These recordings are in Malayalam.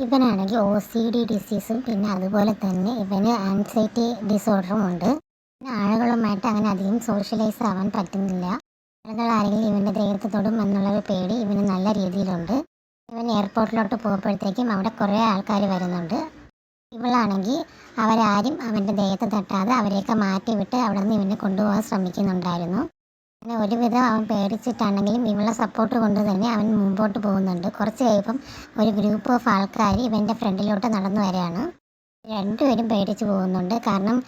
ഇവനാണെങ്കിൽ OCD ഡിസീസും പിന്നെ അതുപോലെ തന്നെ ഇവന് ആൻസൈറ്റി ഡിസോർഡറും ഉണ്ട്. പിന്നെ ആളുകളുമായിട്ട് അങ്ങനെ അധികം സോഷ്യലൈസ് ആവാൻ പറ്റുന്നില്ല. ആളുകൾ ആരെങ്കിലും ഇവൻ്റെ ദേഹത്ത് തൊടും എന്നുള്ളൊരു പേടി ഇവന് നല്ല രീതിയിലുണ്ട്. ഇവൻ എയർപോർട്ടിലോട്ട് പോകുമ്പോഴത്തേക്കും അവിടെ കുറേ ആൾക്കാർ വരുന്നുണ്ട്. ഇവളാണെങ്കിൽ അവരാരും അവൻ്റെ ദേഹത്ത് തട്ടാതെ അവരെയൊക്കെ മാറ്റിവിട്ട് അവിടെ നിന്ന് ഇവനെ കൊണ്ടുപോകാൻ ശ്രമിക്കുന്നുണ്ടായിരുന്നു. അങ്ങനെ ഒരുവിധം അവൻ പേടിച്ചിട്ടാണെങ്കിലും ഇവളെ സപ്പോർട്ട് കൊണ്ട് തന്നെ അവൻ മുമ്പോട്ട് പോകുന്നുണ്ട്. കുറച്ച് കഴിയുമ്പം ഒരു ഗ്രൂപ്പ് ഓഫ് ആൾക്കാർ ഇവൻ്റെ ഫ്രണ്ടിലോട്ട് നടന്നു വരികയാണ്. രണ്ടുപേരും പേടിച്ച് പോകുന്നുണ്ട്. കാരണം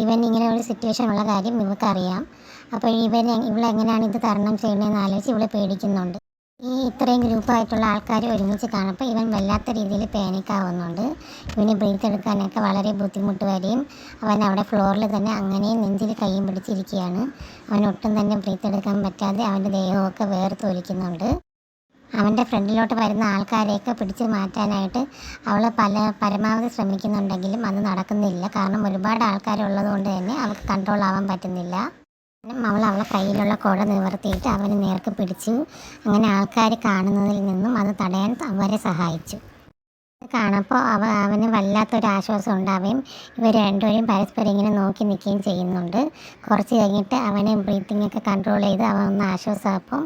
ഇവൻ ഇങ്ങനെ ഒരു സിറ്റുവേഷൻ ഉള്ള കാര്യം ഇവൾക്കറിയാം. അപ്പോൾ ഇവളെങ്ങനെയാണ് ഇത് തരണം ചെയ്യുന്നതെന്ന് ആലോചിച്ച് ഇവളെ പേടിക്കുന്നുണ്ട്. ഈ ഇത്രയും ഗ്രൂപ്പായിട്ടുള്ള ആൾക്കാർ ഒരുമിച്ച് കാണുമ്പോൾ ഇവൻ വല്ലാത്ത രീതിയിൽ പാനിക്കാവുന്നുണ്ട്. ഇവന് ബ്രീത്ത് എടുക്കാനൊക്കെ വളരെ ബുദ്ധിമുട്ട് വരികയും അവൻ അവിടെ ഫ്ലോറിൽ തന്നെ അങ്ങനെ നെഞ്ചിൽ കൈയും പിടിച്ചിരിക്കുകയാണ്. അവൻ ഒട്ടും തന്നെ ബ്രീത്ത് എടുക്കാൻ പറ്റാതെ അവൻ്റെ ദേഹമൊക്കെ വേർത്തൊലിക്കുന്നുണ്ട്. അവൻ്റെ ഫ്രണ്ടിലോട്ട് വരുന്ന ആൾക്കാരെയൊക്കെ പിടിച്ച് മാറ്റാനായിട്ട് അവൾ പരമാവധി ശ്രമിക്കുന്നുണ്ടെങ്കിലും അത് നടക്കുന്നില്ല. കാരണം ഒരുപാട് ആൾക്കാരുള്ളത് കൊണ്ട് തന്നെ അവൾക്ക് കൺട്രോൾ ആവാൻ പറ്റുന്നില്ല. അവളെ കയ്യിലുള്ള കുട നിവർത്തിയിട്ട് അവന് നേർക്ക് പിടിച്ചു. അങ്ങനെ ആൾക്കാർ കാണുന്നതിൽ നിന്നും അത് തടയാൻ അവരെ സഹായിച്ചു. കാണപ്പോൾ അവന് വല്ലാത്തൊരു ആശ്വാസം ഉണ്ടാവുകയും ഇവർ രണ്ടുപേരും പരസ്പരം ഇങ്ങനെ നോക്കി നിൽക്കുകയും ചെയ്യുന്നുണ്ട്. കുറച്ച് കഴിഞ്ഞിട്ട് അവനെ ബ്രീത്തിങ് ഒക്കെ കൺട്രോൾ ചെയ്ത് അവൻ ഒന്ന് ആശ്വാസമായപ്പം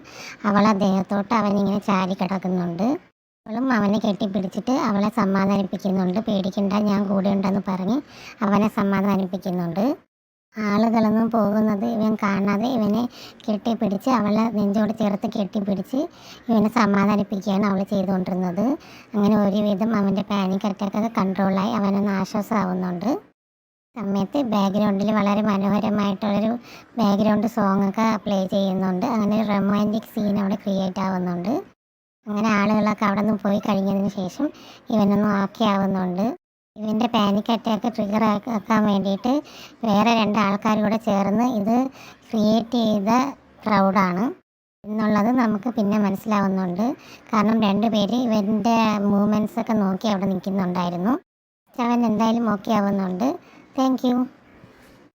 അവളെ ദേഹത്തോട്ട് അവനിങ്ങനെ ചാരി കിടക്കുന്നുണ്ട്. അവളും അവനെ കെട്ടിപ്പിടിച്ചിട്ട് അവളെ സമാധാനിപ്പിക്കുന്നുണ്ട്. പേടിക്കണ്ട, ഞാൻ കൂടെ ഉണ്ടെന്ന് പറഞ്ഞ് അവനെ സമാധാനിപ്പിക്കുന്നുണ്ട്. ആളുകളൊന്നും പോകുന്നത് ഇവൻ കാണാതെ ഇവനെ കെട്ടിപ്പിടിച്ച് അവളെ നെഞ്ചോട് ചേർത്ത് കെട്ടിപ്പിടിച്ച് ഇവനെ സമാധാനിപ്പിക്കുകയാണ് അവൾ ചെയ്തുകൊണ്ടിരുന്നത്. അങ്ങനെ ഒരുവിധം അവൻ്റെ പാനിക് അറ്റാക്കൊക്കെ കൺട്രോളായി അവനൊന്ന് ആശ്വാസമാവുന്നുണ്ട്. സമയത്ത് ബാക്ക്ഗ്രൗണ്ടിൽ വളരെ മനോഹരമായിട്ടുള്ളൊരു ബാക്ക്ഗ്രൗണ്ട് സോങ്ങൊക്കെ പ്ലേ ചെയ്യുന്നുണ്ട്. അങ്ങനെ ഒരു റൊമാൻറ്റിക് സീൻ അവിടെ ക്രിയേറ്റ് ആവുന്നുണ്ട്. അങ്ങനെ ആളുകളൊക്കെ അവിടെ നിന്ന് പോയി കഴിഞ്ഞതിന് ശേഷം ഇവനൊന്ന് ഓക്കെ ആവുന്നുണ്ട്. ഇവൻ്റെ പാനിക് അറ്റാക്ക് ട്രിഗർ ആക്കാൻ വേണ്ടിയിട്ട് വേറെ 2 ആൾക്കാർ കൂടെ ചേർന്ന് ഇത് ക്രിയേറ്റ് ചെയ്ത ക്രൗഡാണ് എന്നുള്ളത് നമുക്ക് പിന്നെ മനസ്സിലാവുന്നുണ്ട്. കാരണം 2 പേര് ഇവൻ്റെ മൂവ്മെൻറ്റ്സൊക്കെ നോക്കി അവിടെ നിൽക്കുന്നുണ്ടായിരുന്നു. അവൻ എന്തായാലും ഓക്കെ ആവുന്നുണ്ട്. Thank you.